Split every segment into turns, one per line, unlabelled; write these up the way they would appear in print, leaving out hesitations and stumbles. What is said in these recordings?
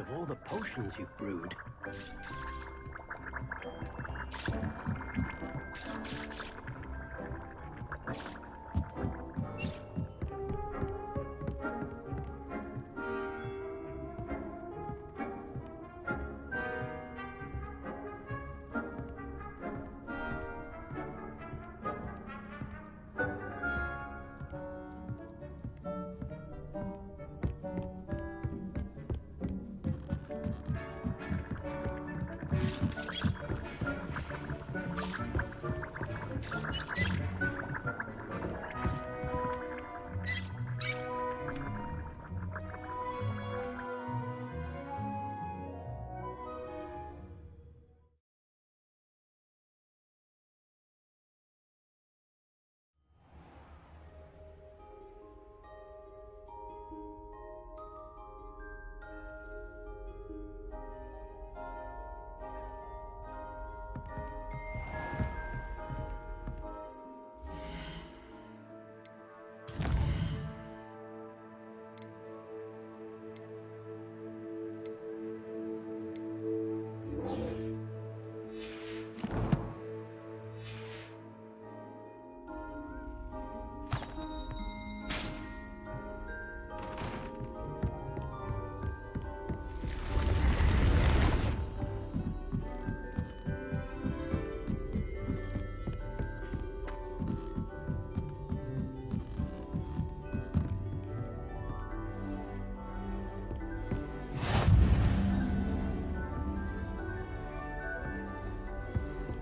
of all the potions you've brewed.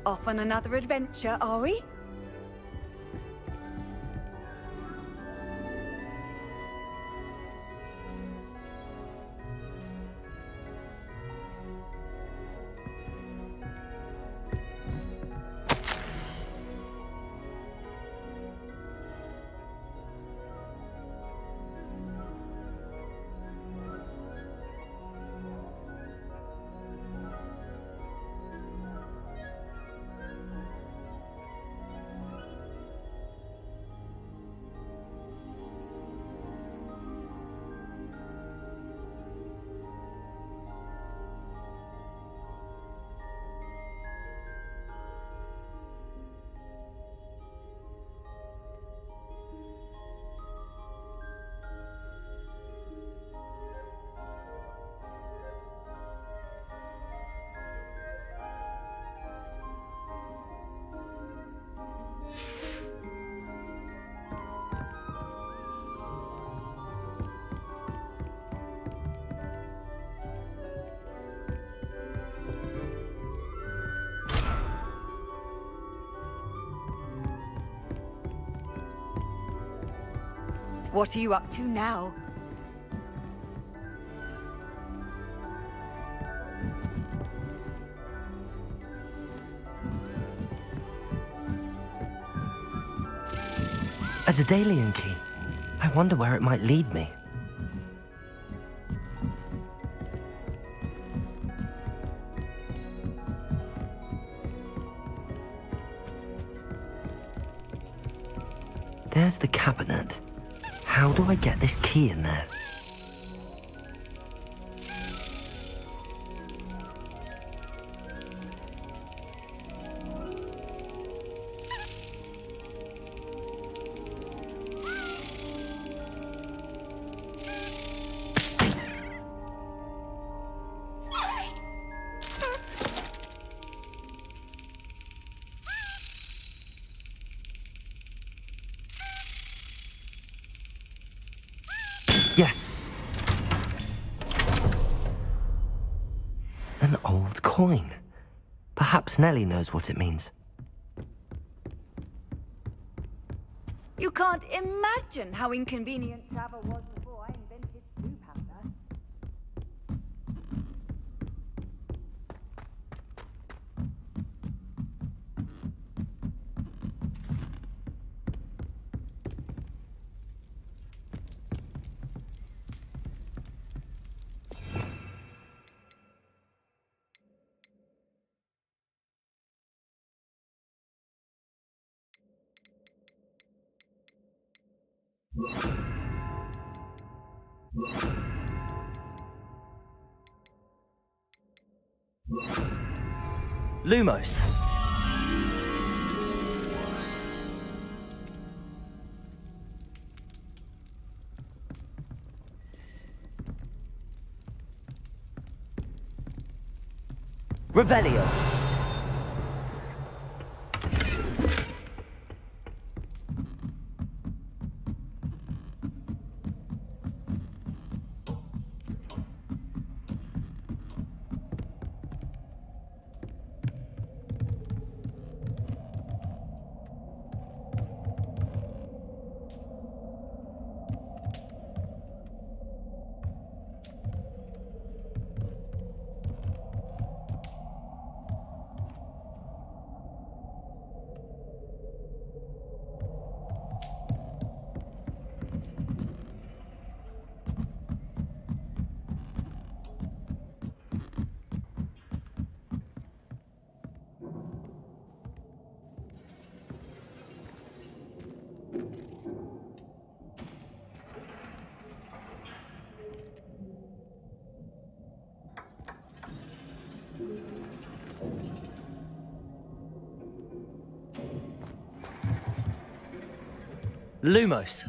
Off on another adventure, are we? What are you up to now?
A Daedalian key. I wonder where it might lead me. There's the cabinet. How do I get this key in there? Yes! An old coin. Perhaps Nellie knows what it means.
You can't imagine how inconvenient travel was before I invented blue powder.
Lumos. Revelio. Lumos.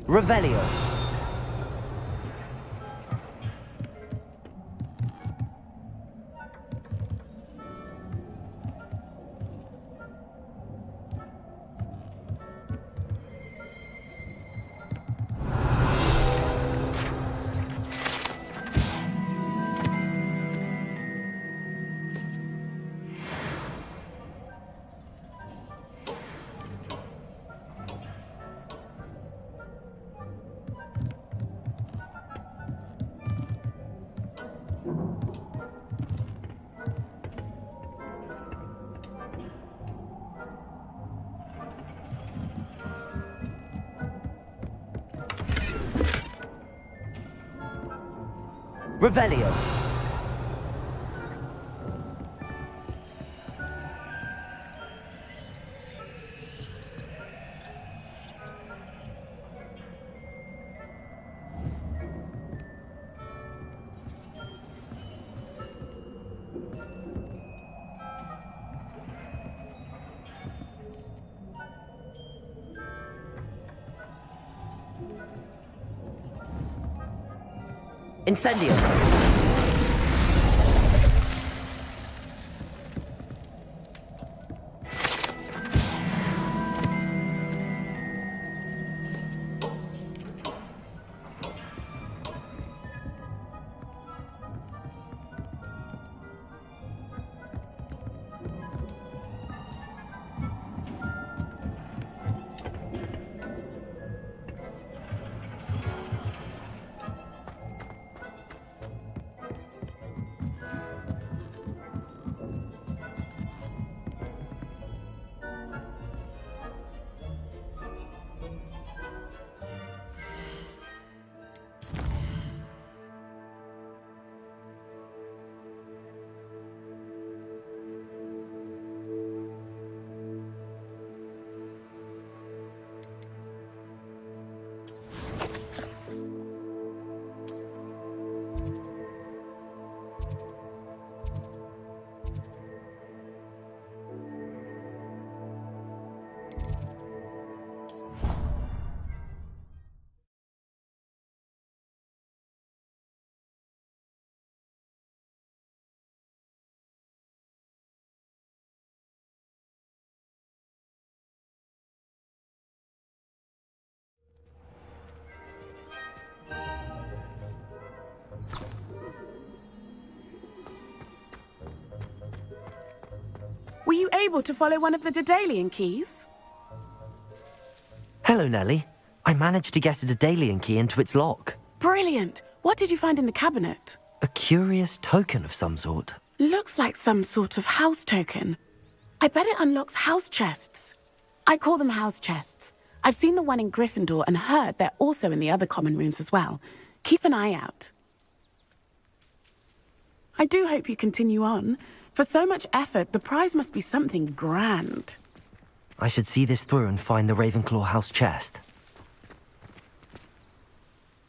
Revelio. Revelio. Incendio.
you able to follow one of the Daedalian keys?
Hello, Nellie. I managed to get a Daedalian key into its lock.
Brilliant! What did you find in the cabinet?
A curious token of some sort.
Looks like some sort of house token. I bet it unlocks house chests. I call them house chests. I've seen the one in Gryffindor and heard they're also in the other common rooms as well. Keep an eye out. I do hope you continue on. For so much effort, the prize must be something grand.
I should see this through and find the Ravenclaw house chest.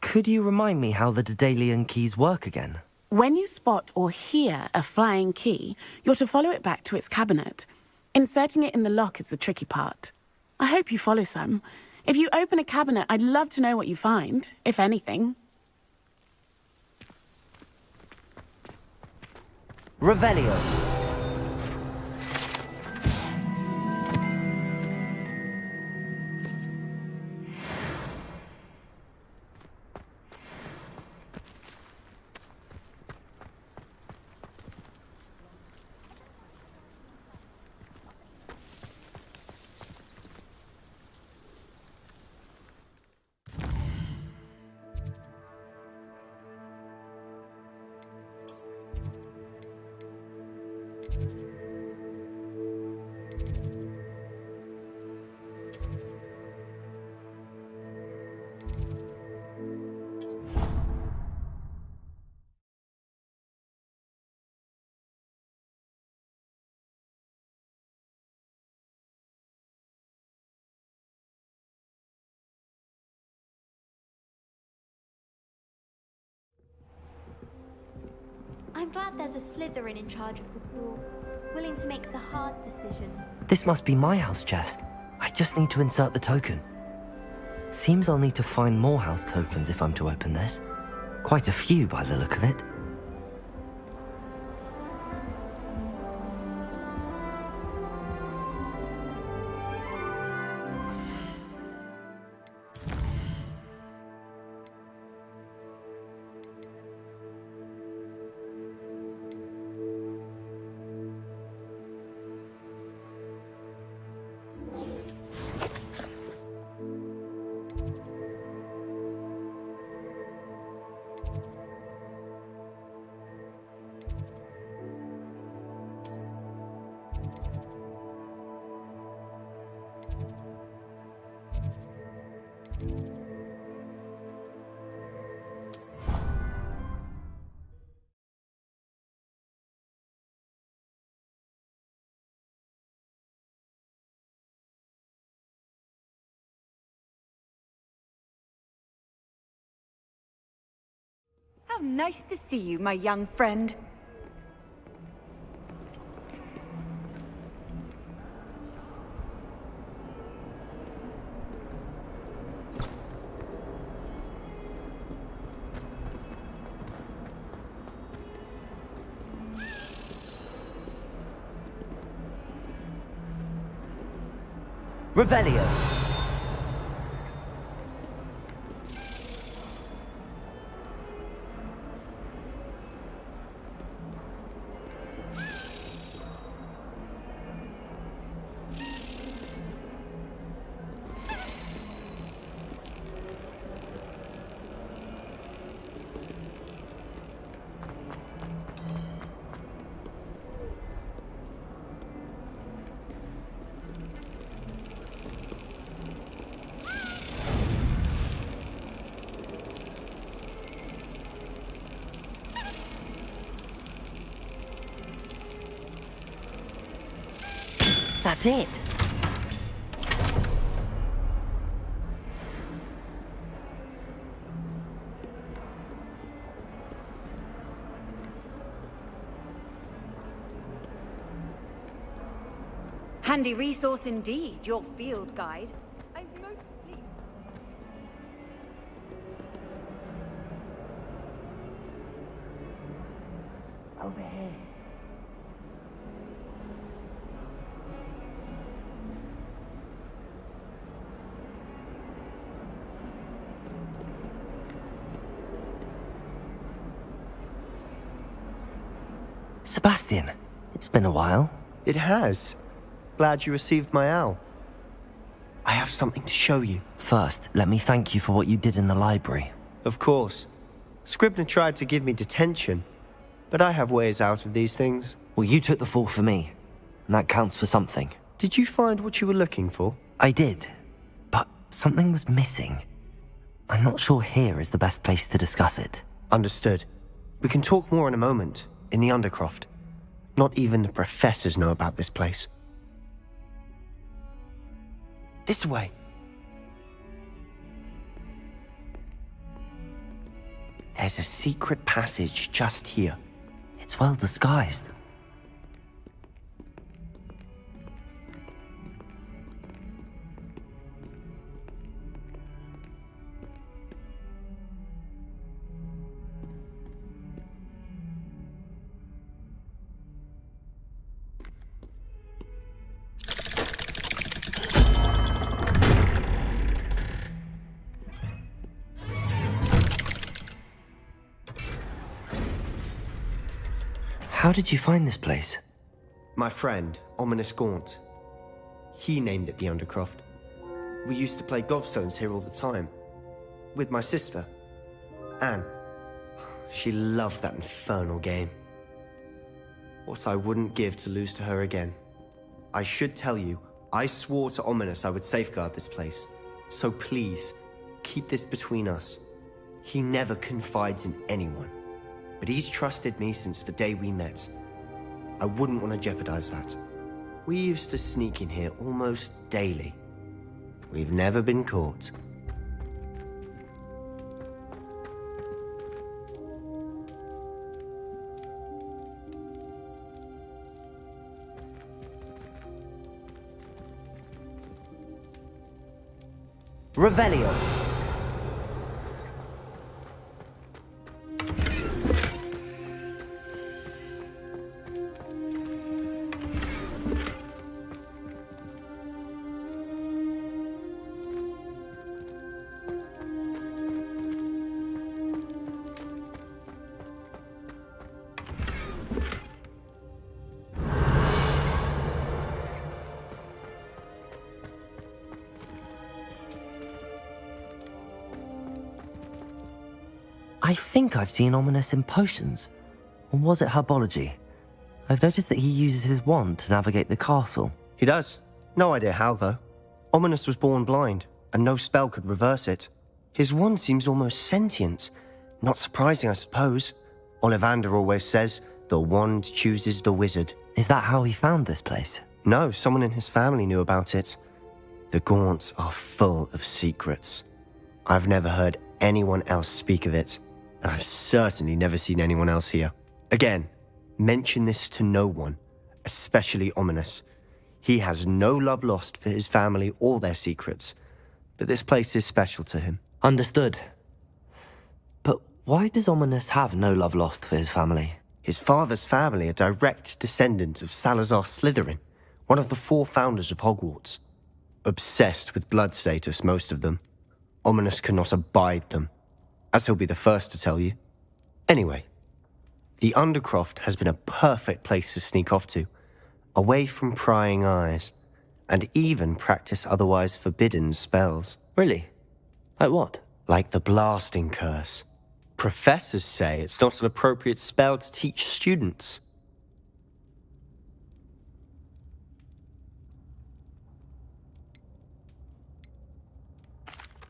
Could you remind me how the Daedalian keys work again?
When you spot or hear a flying key, you're to follow it back to its cabinet. Inserting it in the lock is the tricky part. I hope you follow some. If you open a cabinet, I'd love to know what you find, if anything.
Revelio.
I'm glad there's a Slytherin in charge of the school, willing to make the hard decision.
This must be my house chest. I just need to insert the token. Seems I'll need to find more house tokens if I'm to open this. Quite a few by the look of it.
How nice to see you, my young friend.
Revelio. That's it.
Handy resource indeed, your field guide. I'm most pleased.
Over here. Sebastian, it's been a while.
It has. glad you received my owl. I have something to show you.
First, let me thank you for what you did in the library.
Of course. Scribner tried to give me detention, but I have ways out of these things.
Well, you took the fall for me, and that counts for something.
Did you find what you were looking for?
I did, but something was missing. I'm not sure here is the best place to discuss it.
Understood. We can talk more in a moment, in the Undercroft. Not even the professors know about this place. This way. There's a secret passage just here.
It's well disguised. How did you find this place?
My friend, Ominous Gaunt. He named it the Undercroft. We used to play gobstones here all the time. With my sister, Anne. She loved that infernal game. What I wouldn't give to lose to her again. I should tell you, I swore to Ominous I would safeguard this place. So please, keep this between us. He never confides in anyone. But he's trusted me since the day we met. I wouldn't want to jeopardize that. We used to sneak in here almost daily. We've never been caught.
Revelio. I think I've seen Ominous in potions. Or was it herbology? I've noticed that he uses his wand to navigate the castle.
He does. No idea how, though. Ominous was born blind, and no spell could reverse it. His wand seems almost sentient. Not surprising, I suppose. Ollivander always says, the wand chooses the wizard.
Is that how he found this place?
No, someone in his family knew about it. The Gaunts are full of secrets. I've never heard anyone else speak of it. And I've certainly never seen anyone else here. Again, mention this to no one, especially Ominous. He has no love lost for his family or their secrets, but this place is special to him.
Understood. But why does Ominous have no love lost for his family?
His father's family are direct descendants of Salazar Slytherin, one of the 4 founders of Hogwarts. Obsessed with blood status, most of them. Ominous cannot abide them, as he'll be the first to tell you. Anyway, the Undercroft has been a perfect place to sneak off to, away from prying eyes, and even practice otherwise forbidden spells.
Really? Like what?
Like the blasting curse. Professors say it's not an appropriate spell to teach students.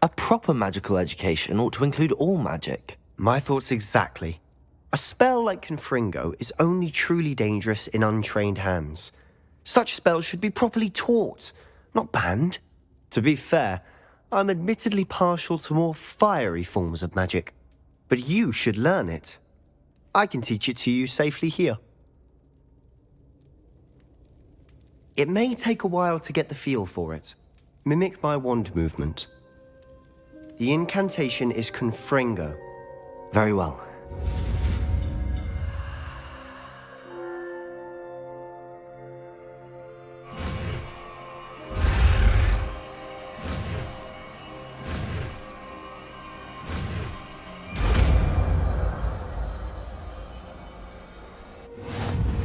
A proper magical education ought to include all magic.
My thoughts exactly. A spell like Confringo is only truly dangerous in untrained hands. Such spells should be properly taught, not banned. To be fair, I'm admittedly partial to more fiery forms of magic. But you should learn it. I can teach it to you safely here. It may take a while to get the feel for it. Mimic my wand movement. The incantation is Confringo.
Very well.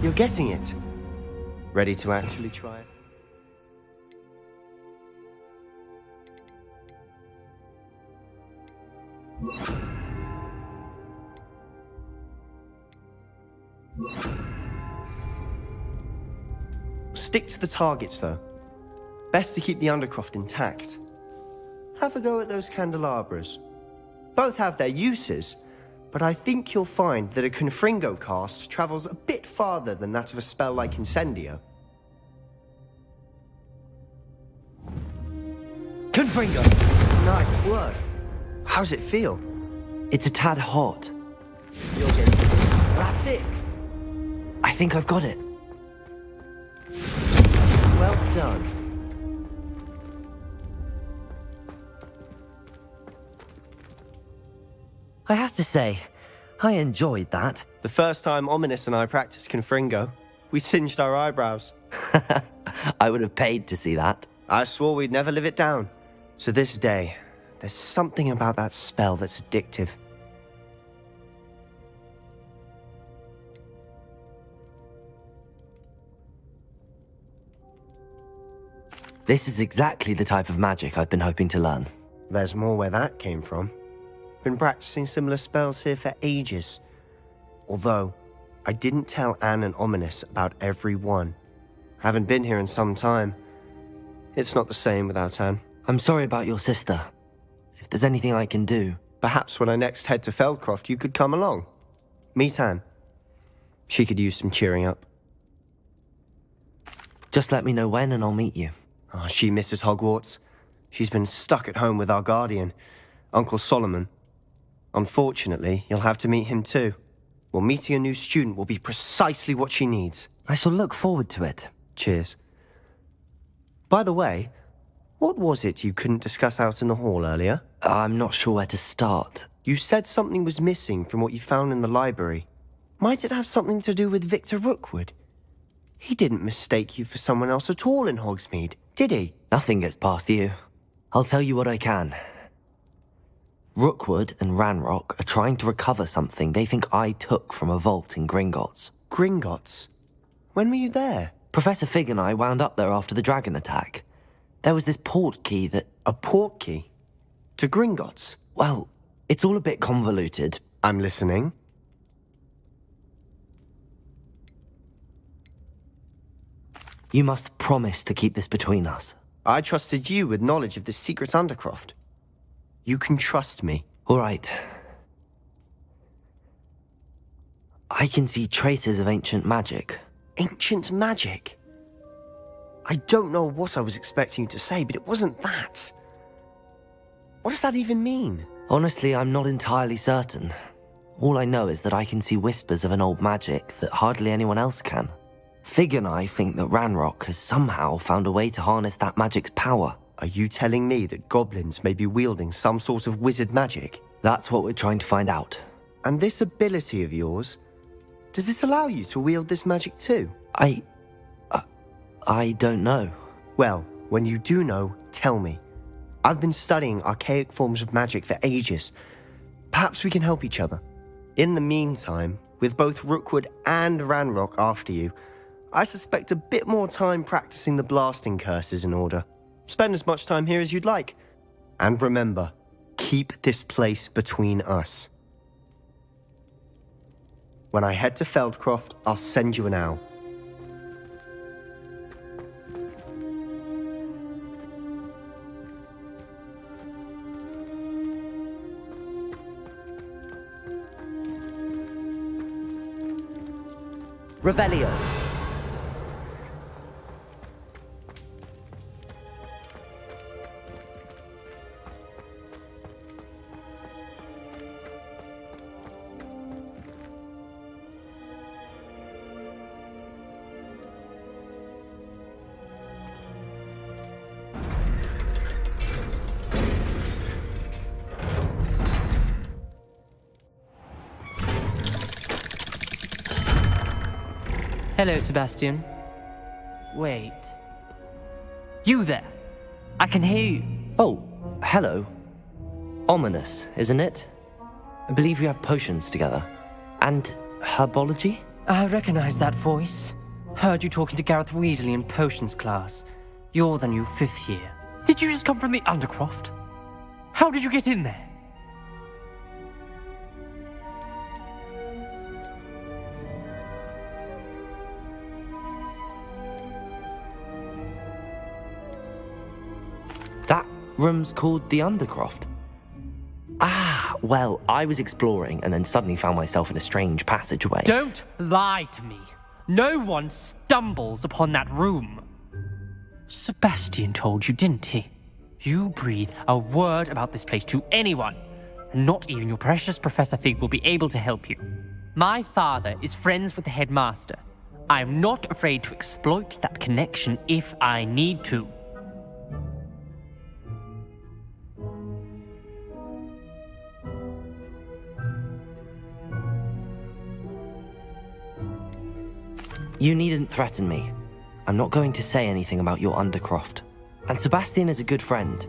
You're getting it. Ready to actually try it? Stick to the targets, though. Best to keep the Undercroft intact. Have a go at those candelabras. Both have their uses, but I think you'll find that a Confringo cast travels a bit farther than that of a spell like Incendio.
Confringo!
Nice work. How's it feel?
It's a tad hot.
You'll get... That's it.
I think I've got it.
Well done.
I have to say, I enjoyed that.
The first time Ominous and I practiced Confringo, we singed our eyebrows.
I would have paid to see that.
I swore we'd never live it down. To this day, there's something about that spell that's addictive.
This is exactly the type of magic I've been hoping to learn.
There's more where that came from. Been practicing similar spells here for ages. Although, I didn't tell Anne and Ominous about every one. Haven't been here in some time. It's not the same without Anne.
I'm sorry about your sister. If there's anything I can do...
Perhaps when I next head to Feldcroft, you could come along. Meet Anne. She could use some cheering up.
Just let me know when and I'll meet you.
Oh, she misses Hogwarts. She's been stuck at home with our guardian, Uncle Solomon. Unfortunately, you'll have to meet him too. Well, meeting a new student will be precisely what she needs.
I shall look forward to it.
Cheers. By the way, what was it you couldn't discuss out in the hall earlier?
I'm not sure where to start.
You said something was missing from what you found in the library. Might it have something to do with Victor Rookwood? He didn't mistake you for someone else at all in Hogsmeade, did he?
Nothing gets past you. I'll tell you what I can. Rookwood and Ranrock are trying to recover something they think I took from a vault in Gringotts.
Gringotts? When were you there?
Professor Fig and I wound up there after the dragon attack. There was this port key that...
A port key? To Gringotts?
Well, it's all a bit convoluted.
I'm listening.
You must promise to keep this between us.
I trusted you with knowledge of the secret Undercroft. You can trust me.
All right. I can see traces of ancient magic.
Ancient magic? I don't know what I was expecting you to say, but it wasn't that. What does that even mean?
Honestly, I'm not entirely certain. All I know is that I can see whispers of an old magic that hardly anyone else can. Fig and I think that Ranrock has somehow found a way to harness that magic's power.
Are you telling me that goblins may be wielding some sort of wizard magic?
That's what we're trying to find out.
And this ability of yours, does it allow you to wield this magic too?
I don't know.
Well, when you do know, tell me. I've been studying archaic forms of magic for ages. Perhaps we can help each other. In the meantime, with both Rookwood and Ranrock after you, I suspect a bit more time practicing the blasting curses in order. Spend as much time here as you'd like. And remember, keep this place between us. When I head to Feldcroft, I'll send you an owl.
Revelio.
Hello, Sebastian. Wait. You there? I can hear you.
Oh, hello. Ominous, isn't it? I believe you have potions together. And herbology?
I recognize that voice. Heard you talking to Gareth Weasley in potions class. You're the new 5th year. Did you just come from the Undercroft? How did you get in there?
Room's called the Undercroft. Ah, well, I was exploring and then suddenly found myself in a strange passageway.
Don't lie to me. No one stumbles upon that room. Sebastian told you, didn't he? You breathe a word about this place to anyone, and not even your precious Professor Fig will be able to help you. My father is friends with the headmaster. I am not afraid to exploit that connection if I need to.
You needn't threaten me. I'm not going to say anything about your Undercroft. And Sebastian is a good friend.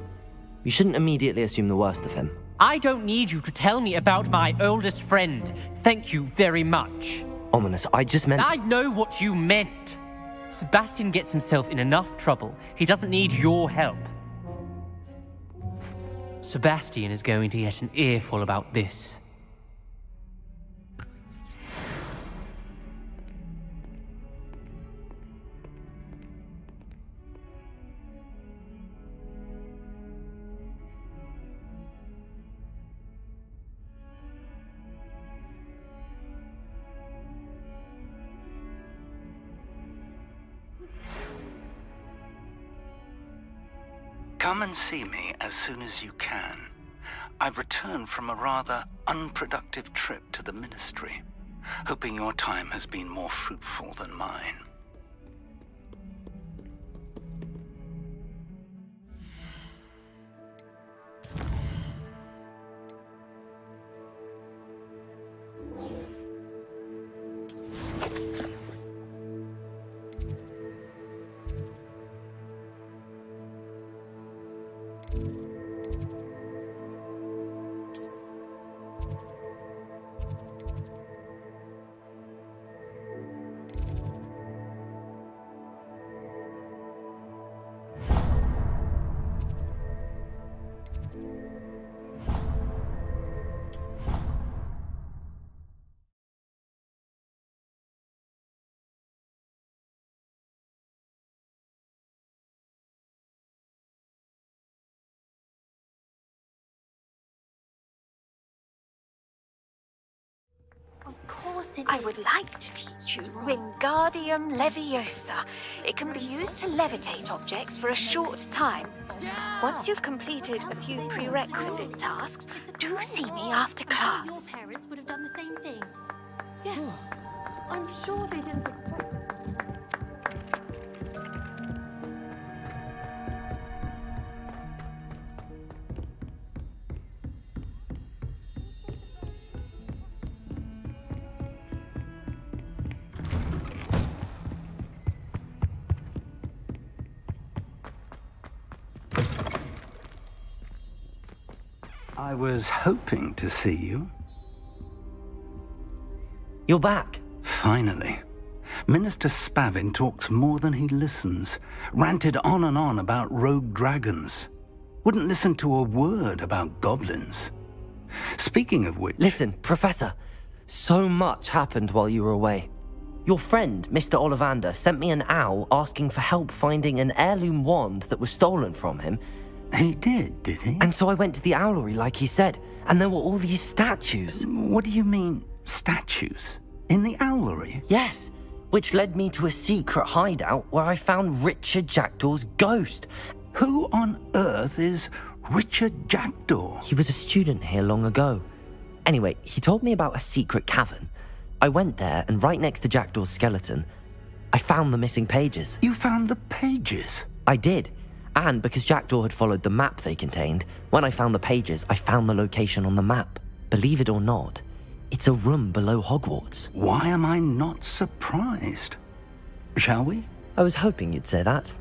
You shouldn't immediately assume the worst of him.
I don't need you to tell me about my oldest friend. Thank you very much.
Ominous, I just meant...
I know what you meant. Sebastian gets himself in enough trouble. He doesn't need your help. Sebastian is going to get an earful about this.
Come and see me as soon as you can. I've returned from a rather unproductive trip to the Ministry, hoping your time has been more fruitful than mine.
Of course it
I
is.
would like to teach you Wingardium Leviosa. It can be used to levitate objects for a short time. Once you've completed a few prerequisite tasks, do see me after
Your
class.
parents would have done the same thing. Yes, I'm sure they didn't expect...
I was hoping to see you.
You're back.
Finally. Minister Spavin talks more than he listens. Ranted on and on about rogue dragons. Wouldn't listen to a word about goblins. Speaking of which...
Listen, Professor, so much happened while you were away. Your friend, Mr. Ollivander, sent me an owl asking for help finding an heirloom wand that was stolen from him.
He did he?
And so I went to the owlery like he said, and there were all these statues.
What do you mean, statues? In the owlery?
Yes, which led me to a secret hideout where I found Richard Jackdaw's ghost.
Who on earth is Richard Jackdaw?
He was a student here long ago. Anyway, he told me about a secret cavern. I went there, and right next to Jackdaw's skeleton, I found the missing pages.
You found the pages?
I did. And because Jackdaw had followed the map they contained, when I found the pages, I found the location on the map. Believe it or not, it's a room below Hogwarts.
Why am I not surprised? Shall we?
I was hoping you'd say that.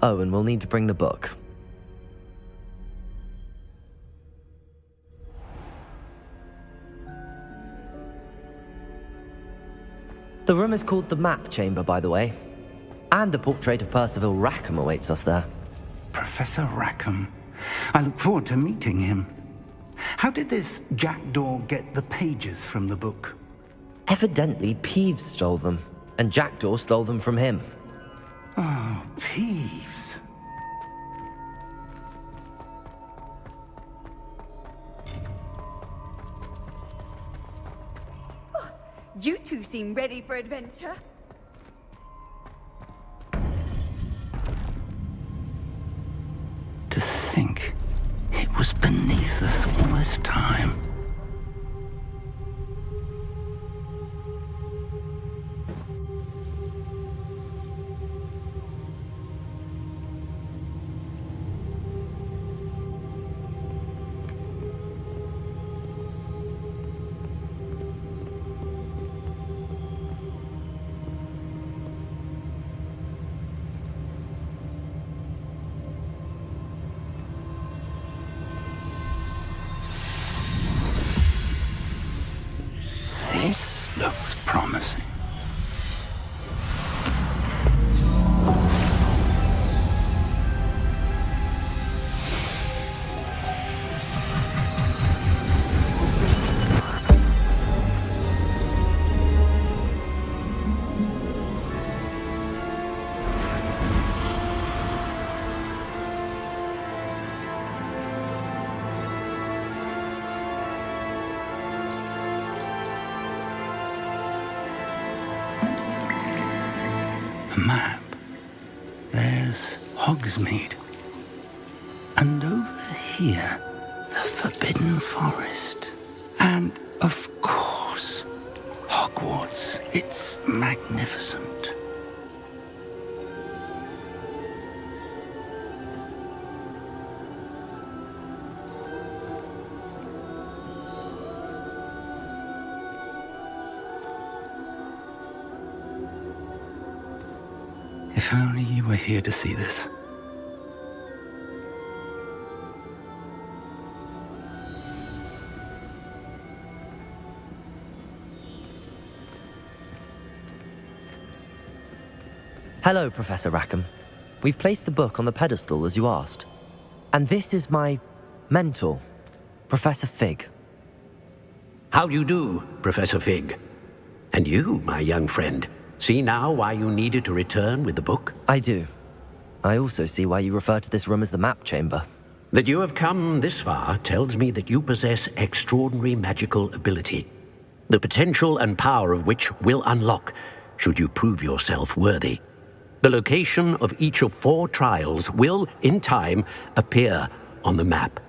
Oh, and we'll need to bring the book. The room is called the Map Chamber, by the way. And a portrait of Percival Rackham awaits us there.
Professor Rackham. I look forward to meeting him. How did this Jackdaw get the pages from the book?
Evidently, Peeves stole them, and Jackdaw stole them from him.
Oh, Peeves.
You two seem ready for adventure.
To think it was beneath us all this time. This looks promising. A map. There's Hogsmeade. And over here, the Forbidden Forest. And, of course, Hogwarts. It's magnificent. If only you were here to see this.
Hello, Professor Rackham. We've placed the book on the pedestal as you asked. And this is my mentor, Professor Fig.
How do you do, Professor Fig? And you, my young friend, see now why you needed to return with the book?
I do. I also see why you refer to this room as the map chamber.
That you have come this far tells me that you possess extraordinary magical ability, the potential and power of which will unlock should you prove yourself worthy. The location of each of 4 trials will, in time, appear on the map.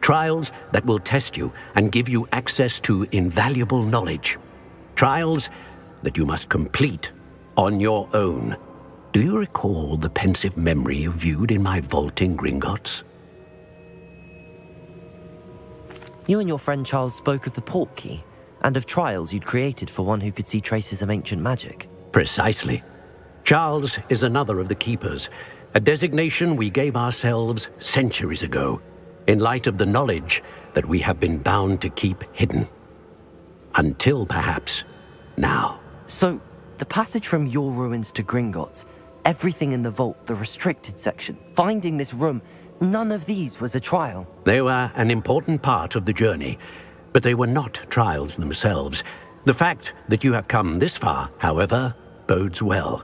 Trials that will test you and give you access to invaluable knowledge. Trials that you must complete on your own. Do you recall the pensive memory you viewed in my vault in Gringotts?
You and your friend Charles spoke of the Portkey, and of trials you'd created for one who could see traces of ancient magic.
Precisely. Charles is another of the Keepers, a designation we gave ourselves centuries ago, in light of the knowledge that we have been bound to keep hidden. Until, perhaps, now.
So, the passage from your ruins to Gringotts, everything in the vault, the restricted section, finding this room, none of these was a trial.
They were an important part of the journey, but they were not trials themselves. The fact that you have come this far, however, bodes well.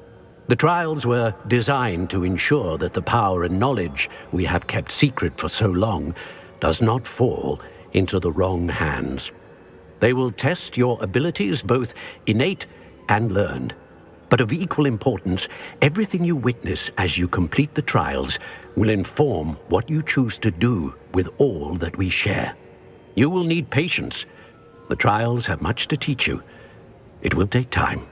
The trials were designed to ensure that the power and knowledge we have kept secret for so long does not fall into the wrong hands. They will test your abilities, both innate and learned. But of equal importance, everything you witness as you complete the trials will inform what you choose to do with all that we share. You will need patience. The trials have much to teach you. It will take time.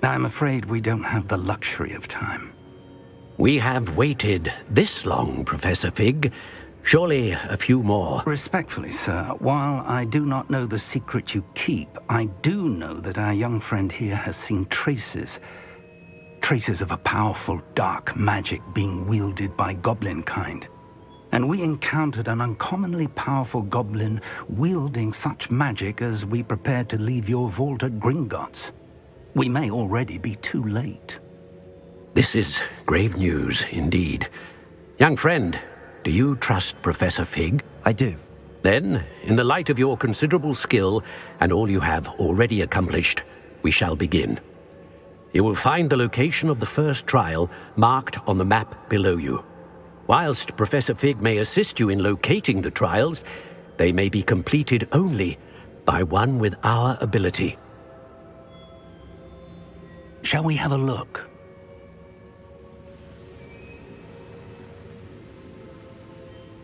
I'm afraid we don't have the luxury of time.
We have waited this long, Professor Fig. Surely a few more.
Respectfully, sir, while I do not know the secret you keep, I do know that our young friend here has seen traces of a powerful dark magic being wielded by goblin kind. And we encountered an uncommonly powerful goblin wielding such magic as we prepared to leave your vault at Gringotts. We may already be too late.
This is grave news indeed. Young friend, do you trust Professor Fig?
I do.
Then, in the light of your considerable skill and all you have already accomplished, we shall begin. You will find the location of the first trial marked on the map below you. Whilst Professor Fig may assist you in locating the trials, they may be completed only by one with our ability.
Shall we have a look?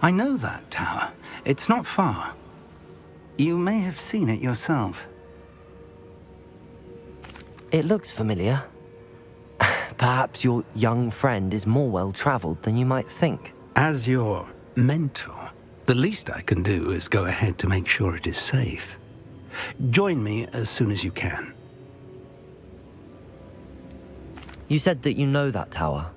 I know that tower. It's not far. You may have seen it yourself.
It looks familiar. Perhaps your young friend is more well-traveled than you might think.
As your mentor, the least I can do is go ahead to make sure it is safe. Join me as soon as you can.
You said that you know that tower.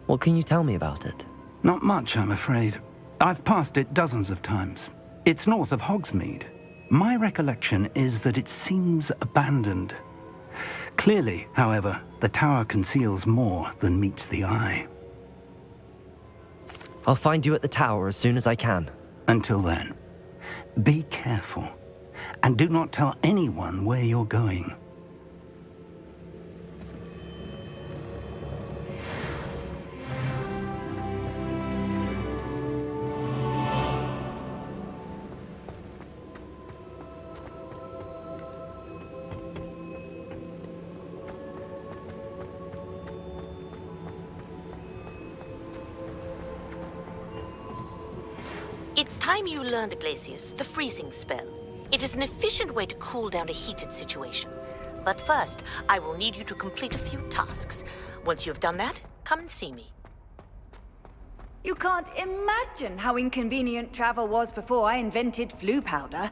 What can you tell me about it?
Not much, I'm afraid. I've passed it dozens of times. It's north of Hogsmeade. My recollection is that it seems abandoned. Clearly, however, the tower conceals more than meets the eye.
I'll find you at the tower as soon as I can.
Until then, be careful, and do not tell anyone where you're going.
It's time you learned, Glacius, the freezing spell. It is an efficient way to cool down a heated situation. But first, I will need you to complete a few tasks. Once you have done that, come and see me.
You can't imagine how inconvenient travel was before I invented flu powder.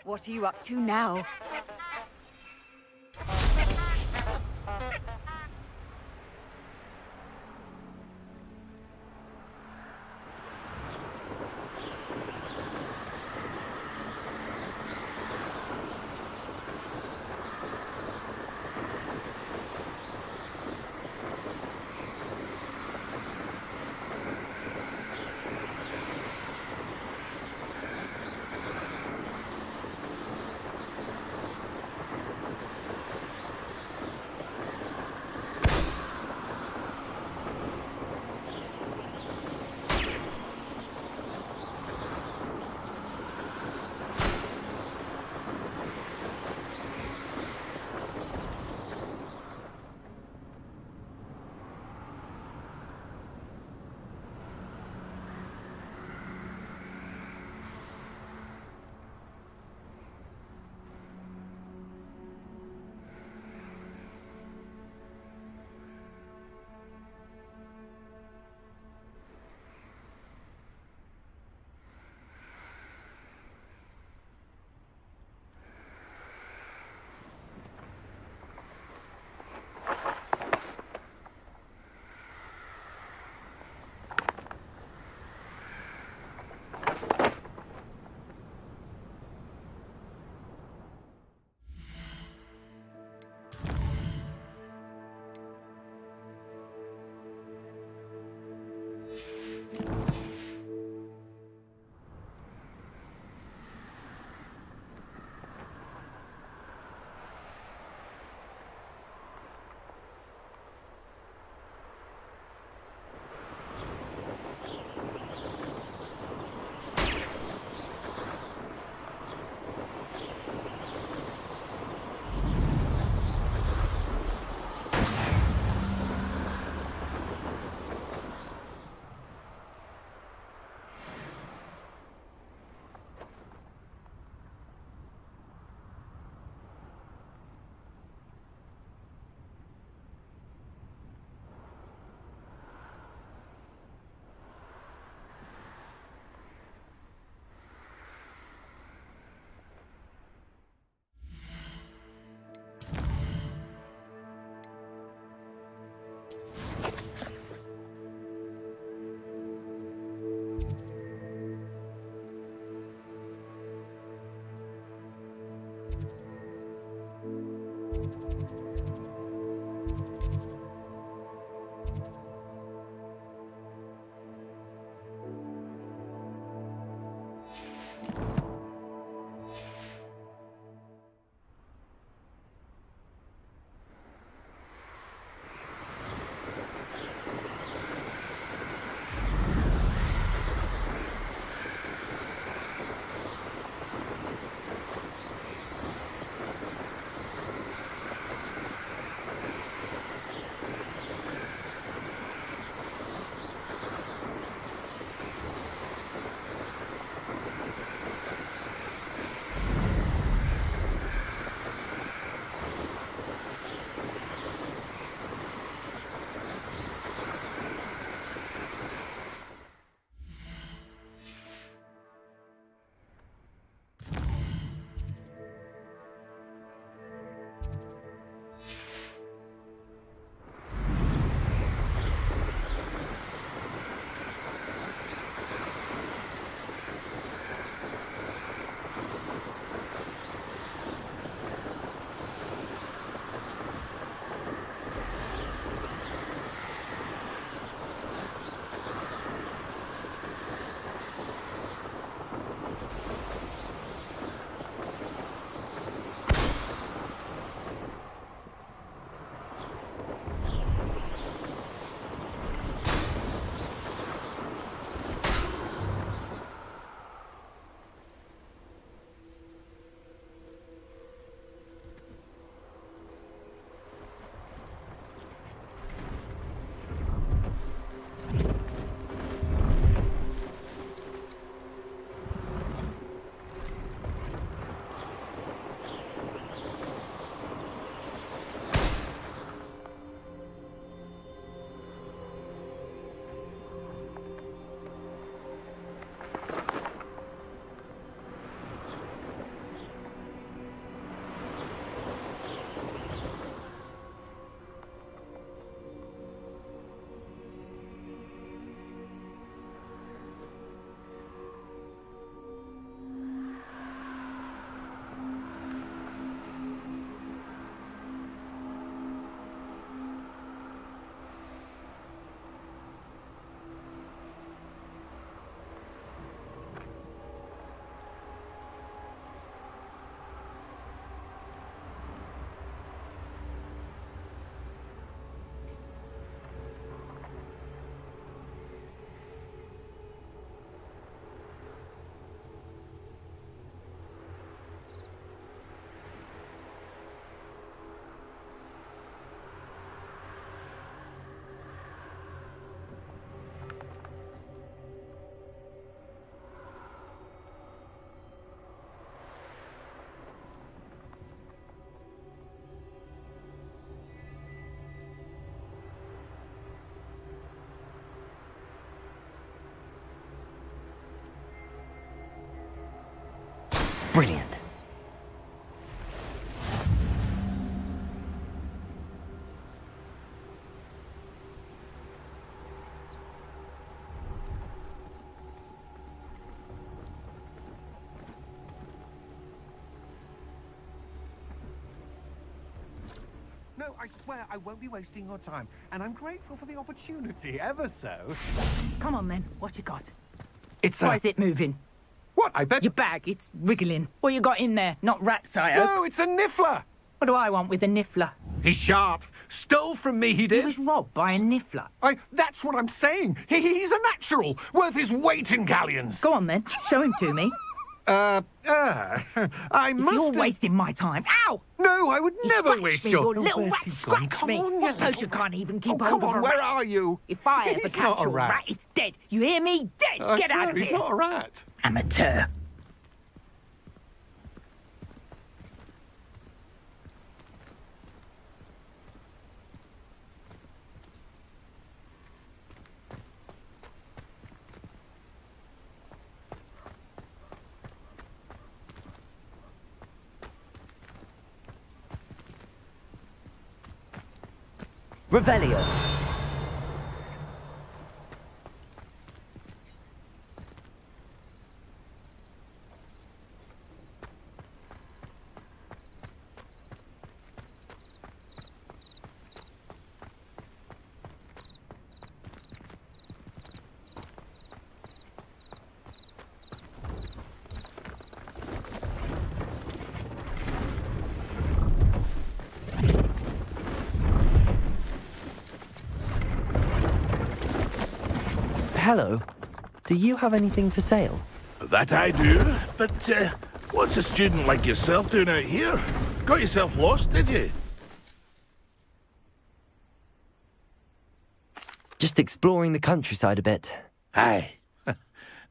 What are you up to now?
Brilliant.
No, I swear I won't be wasting your time, and I'm grateful for the opportunity, ever so.
Come on then, what you got?
It's
Why is it moving?
What, I bet...
Your bag, it's wriggling. What you got in there? Not rats, I hope.
No, it's a niffler!
What do I want with a niffler?
He's sharp. Stole from me, he
He
did.
was robbed by a niffler.
That's what I'm saying. He's a natural, worth his weight in galleons.
Go on then, show him to me.
I must...
You're wasting my time. Ow!
No, I would
You
never
scratched
waste
me,
your...
you little
Where's
rat
he gone?
scratched
Come
me.
on, you
What
little-
poacher can't even keep
Oh,
hold
come
of
on,
a
where
rat?
are you?
If I ever
He's
catch
not a
your
rat.
rat, it's dead. You hear me? Dead.
I
Get out
swear,
of
he's
here.
not a rat.
Amateur.
Revelio. Hello. Do you have anything for sale?
That I do, but what's a student like yourself doing out here? Got yourself lost, did you?
Just exploring the countryside a bit.
Aye.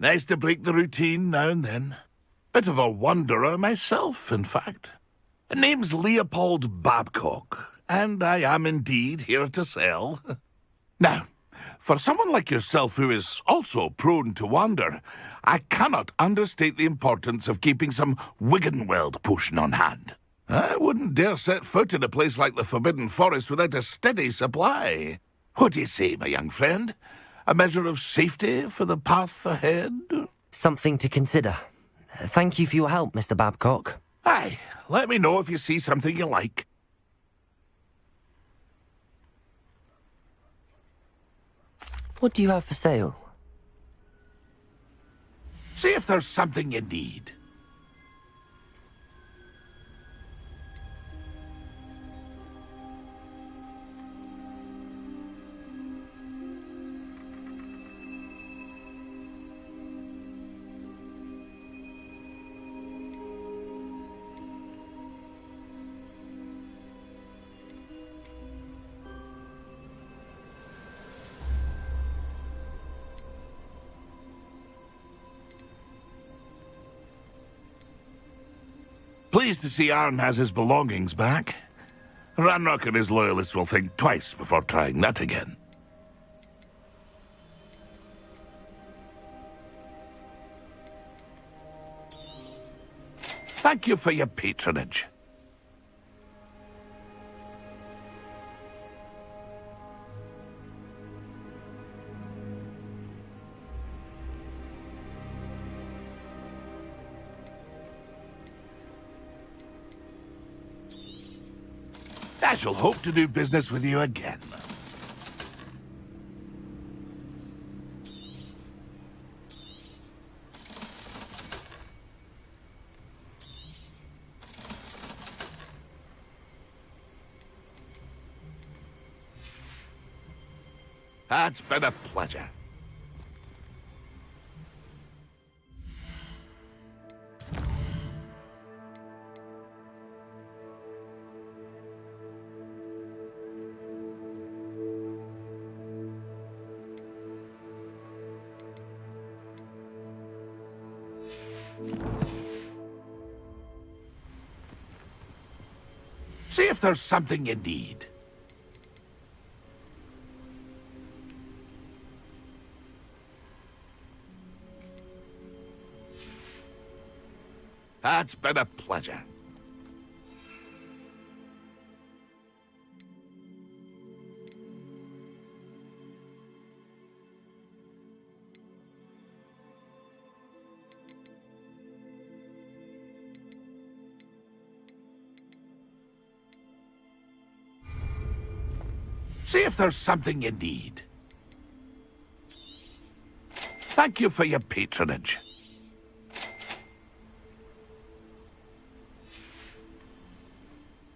Nice to break the routine now and then. Bit of a wanderer myself, in fact. Name's Leopold Babcock, and I am indeed here to sell. Now, for someone like yourself who is also prone to wander, I cannot understate the importance of keeping some Wiggenweld potion on hand. I wouldn't dare set foot in a place like the Forbidden Forest without a steady supply. What do you say, my young friend? A measure of safety for the path ahead?
Something to consider. Thank you for your help, Mr. Babcock.
Aye, let me know if you see something you like.
What do you have for sale?
See if there's something you need. Pleased to see Arn has his belongings back. Ranrock and his loyalists will think twice before trying that again. Thank you for your patronage. I shall hope to do business with you again. It's been a pleasure. See if there's something you need. It's been a pleasure. See if there's something you need. Thank you for your patronage.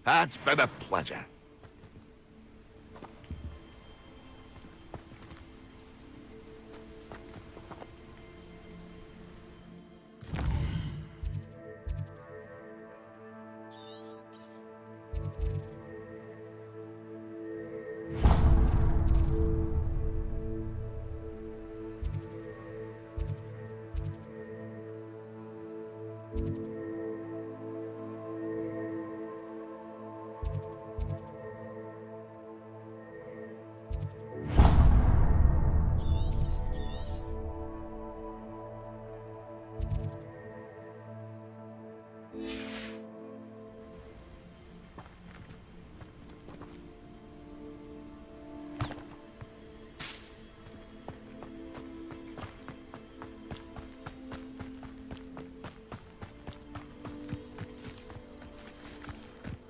It's been a pleasure.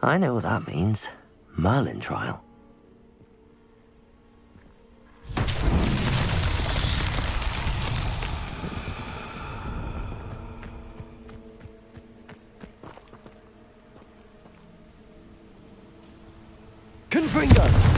I know what that means. Merlin trial. Confringo!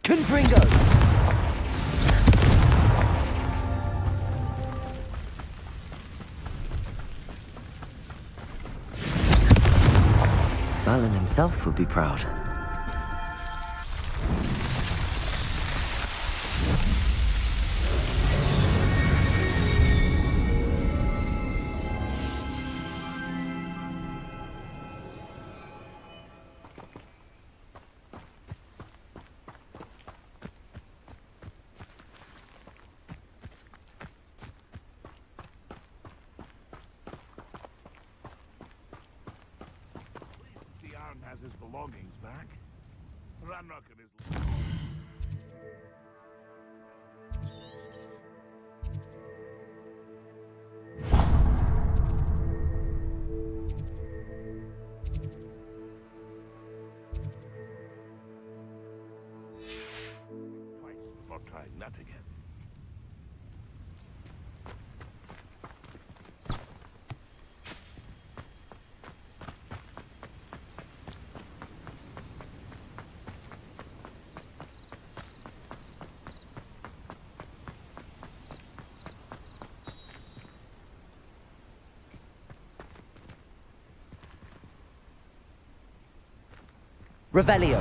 Confringo! Merlin himself would be proud.
Has his belongings back. Ranrock and his... Twice before trying that again.
Revelio.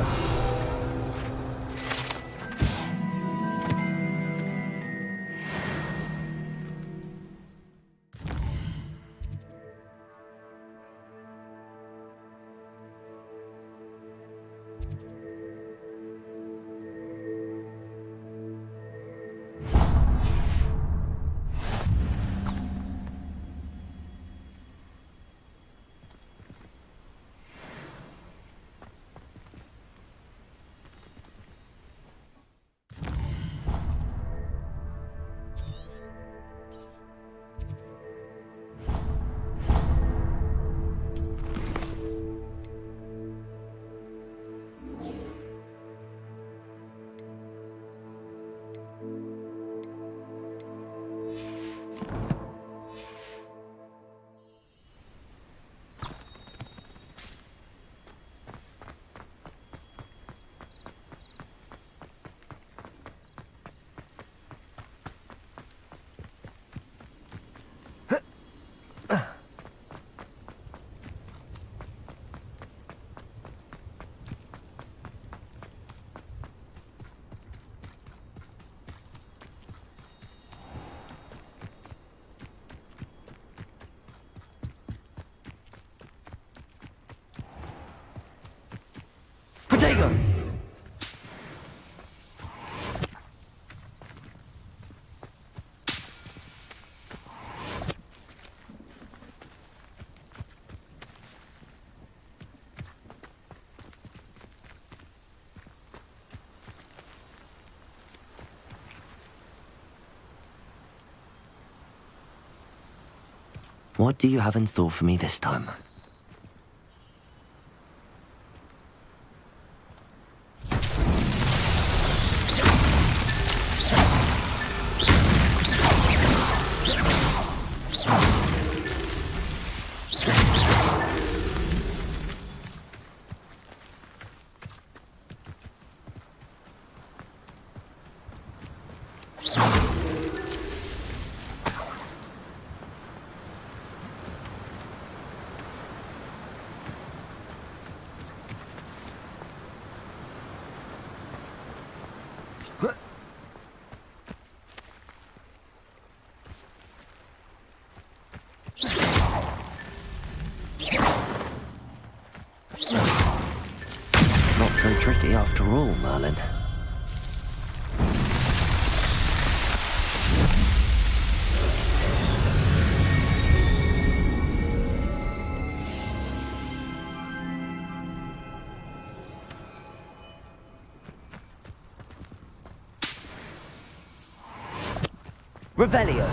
Protego! What do you have in store for me this time? Not so tricky after all, Merlin. Revelio.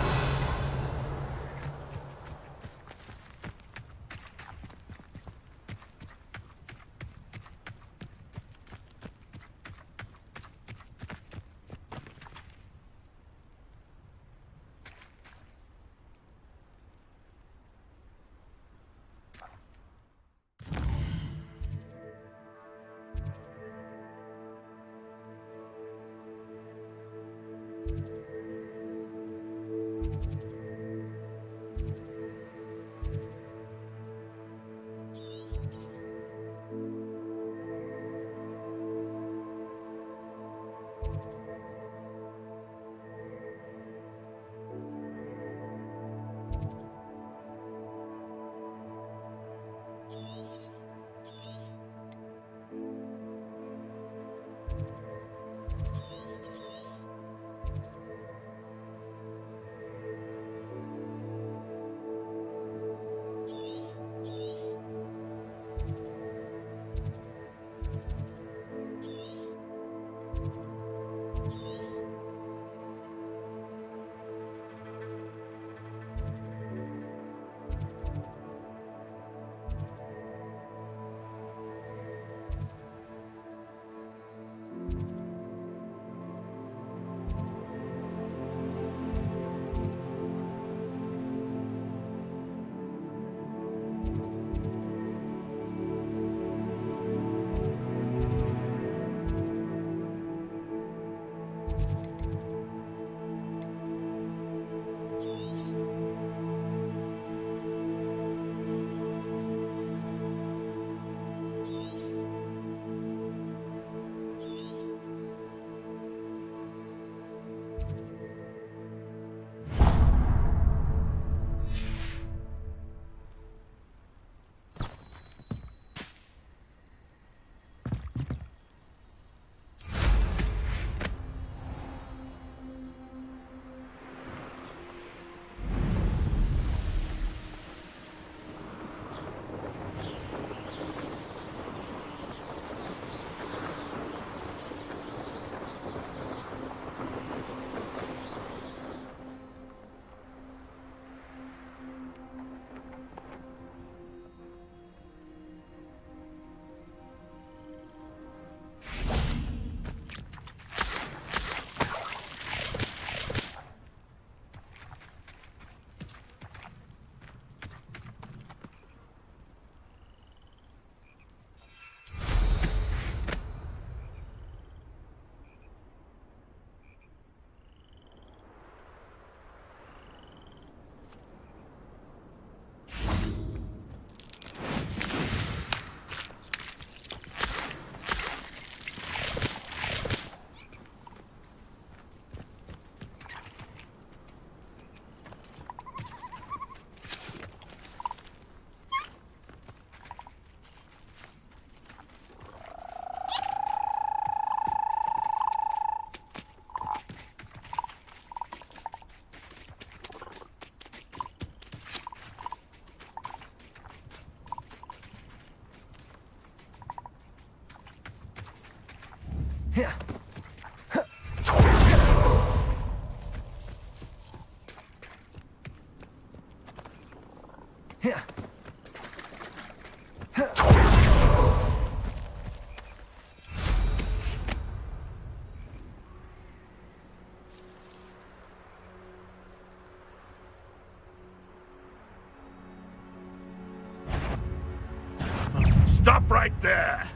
Stop right there!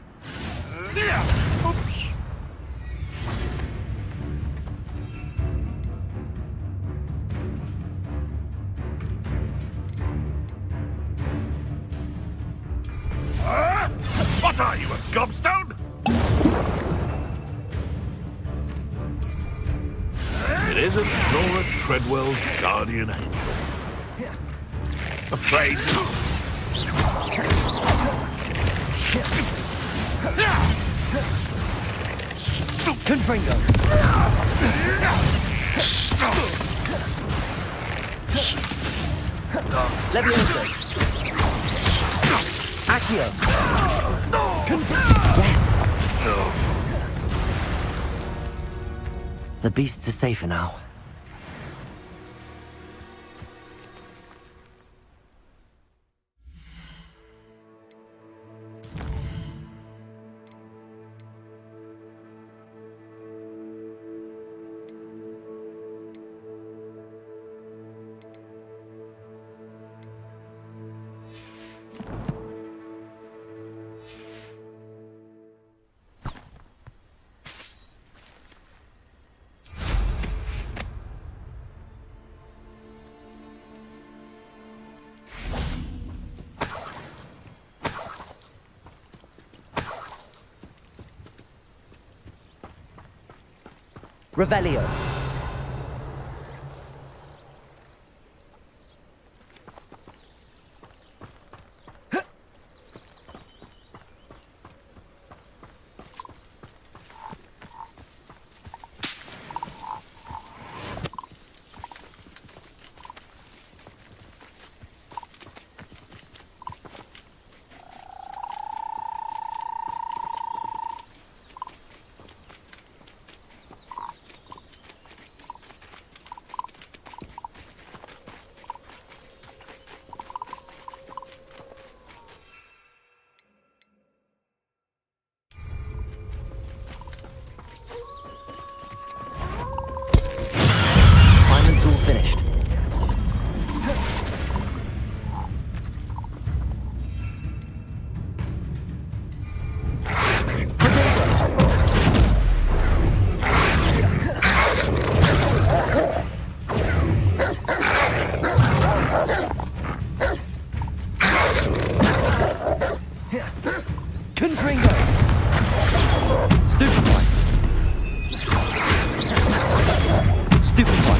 Oops. What are you, a gobstone? It isn't Nora Treadwell's guardian angel. Afraid not.
Confringo! Levioso! Accio! Yes! The beasts are safer now. Revelio. Simon's all finished. Confringo! Stupefy! Stupefy!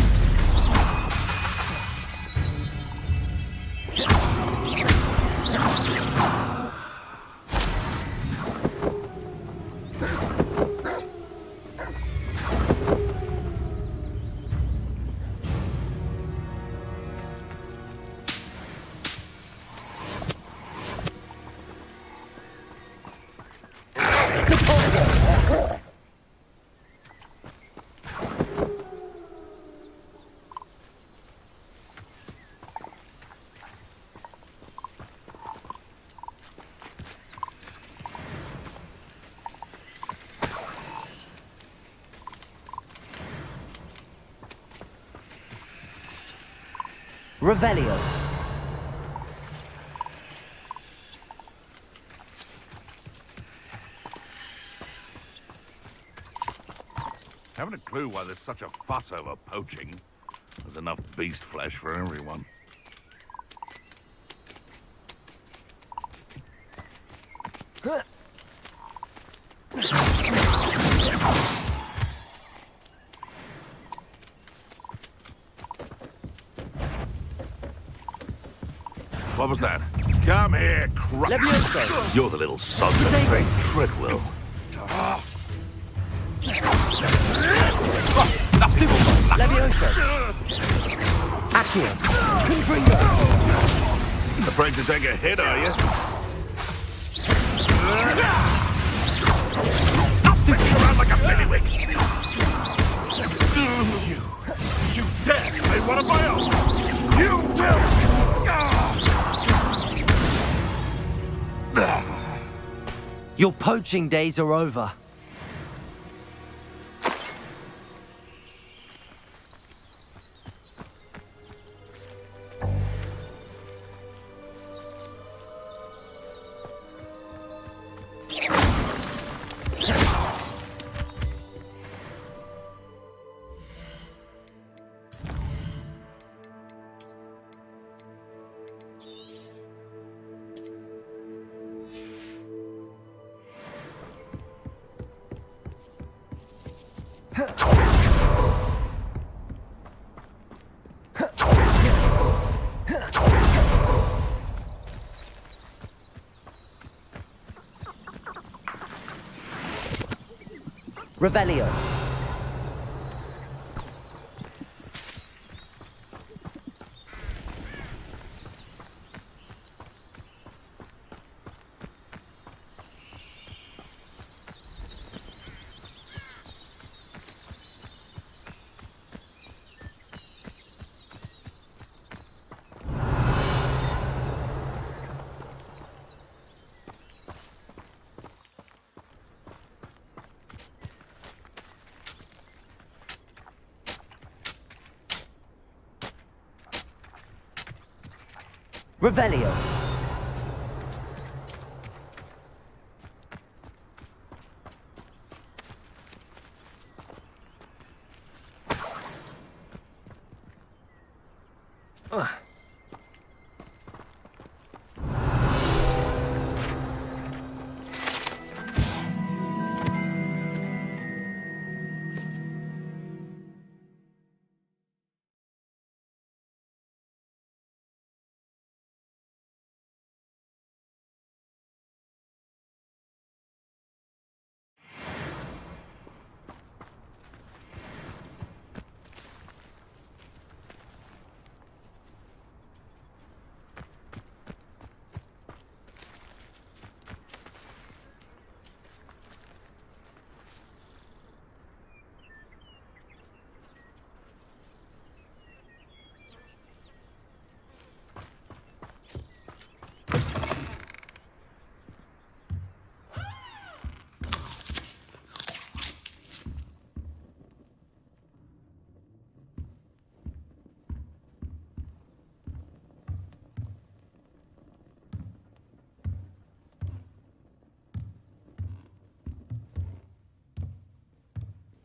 Revelio.
Haven't a clue why there's such a fuss over poaching. There's enough beast flesh for everyone. What was that? Come here, crap!
Levioso!
You're the little son that saved Treadwell.
Levioso! Accio! Confringo!
Afraid to take a hit, are you? Stop spinning around like a pennywig! You dare say one of my own! You will!
Your poaching days are over. Revelio. Revelio.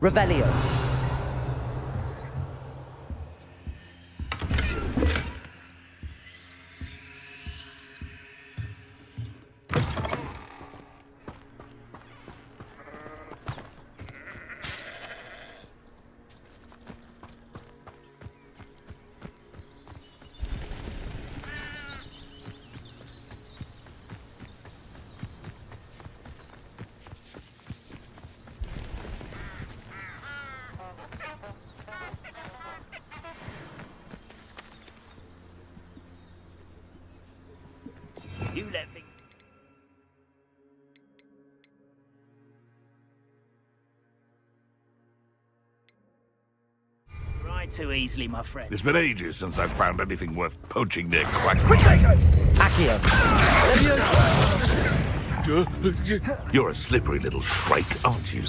Revelio.
You let things... Right too easily, my friend.
It's been ages since I've found anything worth poaching near Quack.
Accio.
You're a slippery little shrike, aren't you?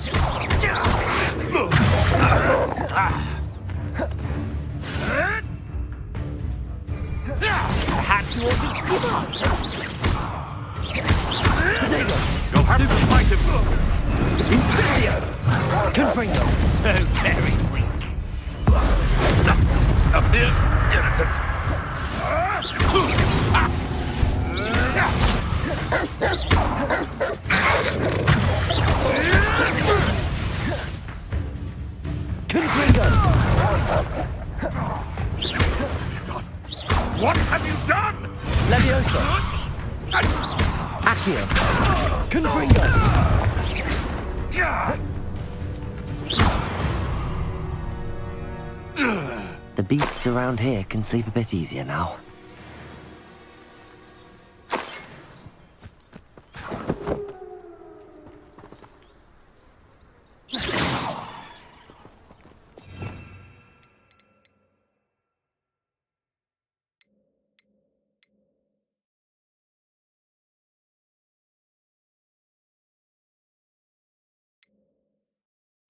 Perhaps you ought to give up.
You'll have to fight him.
Incendio. Confringo.
So very weak.
Up here, innocent.
Confringo.
What have you done?
Leviosa. Accio. Confringo. The beasts around here can sleep a bit easier now.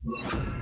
You